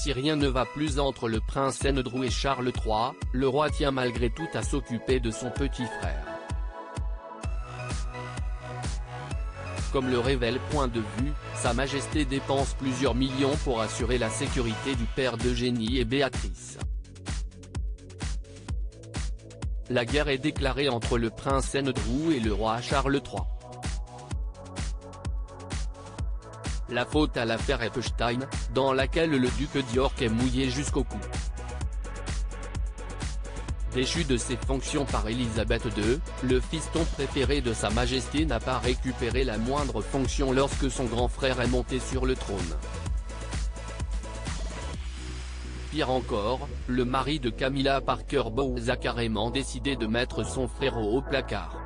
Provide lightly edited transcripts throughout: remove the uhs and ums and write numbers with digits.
si rien ne va plus entre le prince Andrew et Charles III, le roi tient malgré tout à s'occuper de son petit frère. Comme le révèle Point de Vue, Sa Majesté dépense plusieurs millions pour assurer la sécurité du père d'Eugénie et Béatrice. La guerre est déclarée entre le prince Andrew et le roi Charles III. La faute à l'affaire Epstein, dans laquelle le duc d'York est mouillé jusqu'au cou. Déchu de ses fonctions par Élisabeth II, le fiston préféré de Sa Majesté n'a pas récupéré la moindre fonction lorsque son grand frère est monté sur le trône. Pire encore, le mari de Camilla Parker Bowles a carrément décidé de mettre son frère au haut placard.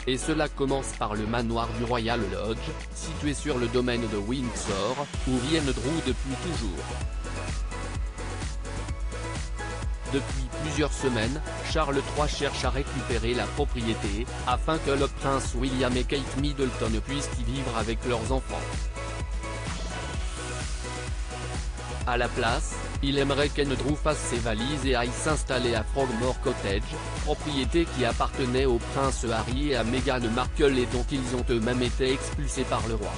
Et cela commence par le manoir du Royal Lodge, situé sur le domaine de Windsor, où vit Andrew depuis toujours. Depuis plusieurs semaines, Charles III cherche à récupérer la propriété, afin que le prince William et Kate Middleton puissent y vivre avec leurs enfants. À la place, il aimerait qu'Andrew fasse ses valises et aille s'installer à Frogmore Cottage, propriété qui appartenait au prince Harry et à Meghan Markle et dont ils ont eux-mêmes été expulsés par le roi.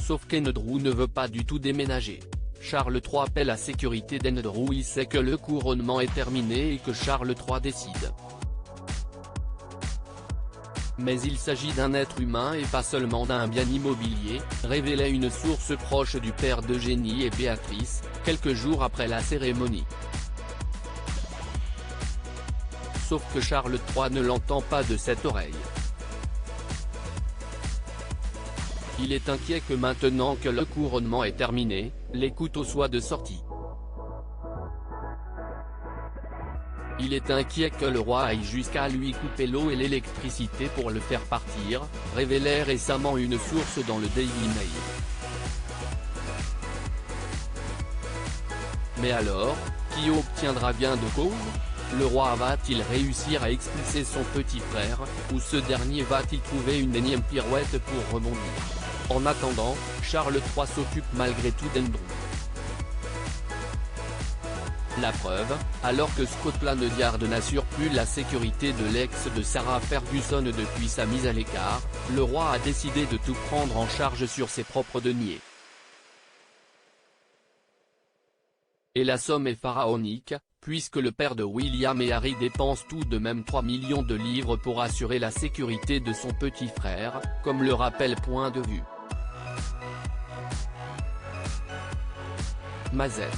Sauf qu'Andrew ne veut pas du tout déménager. Charles III paie la sécurité d'Andrew, il sait que le couronnement est terminé et que Charles III décide. Mais il s'agit d'un être humain et pas seulement d'un bien immobilier, révélait une source proche du père d'Eugénie et Béatrice, quelques jours après la cérémonie. Sauf que Charles III ne l'entend pas de cette oreille. Il est inquiet que maintenant que le couronnement est terminé, les couteaux soient de sortie. Il est inquiet que le roi aille jusqu'à lui couper l'eau et l'électricité pour le faire partir, révélait récemment une source dans le Daily Mail. Mais alors, qui obtiendra gain de cause? Le roi va-t-il réussir à expulser son petit frère, ou ce dernier va-t-il trouver une énième pirouette pour rebondir? En attendant, Charles III s'occupe malgré tout d'Andrew. La preuve, alors que Scotland Yard n'assure plus la sécurité de l'ex de Sarah Ferguson depuis sa mise à l'écart, le roi a décidé de tout prendre en charge sur ses propres deniers. Et la somme est pharaonique, puisque le père de William et Harry dépense tout de même 3 millions de livres pour assurer la sécurité de son petit frère, comme le rappelle Point de Vue. Mazed.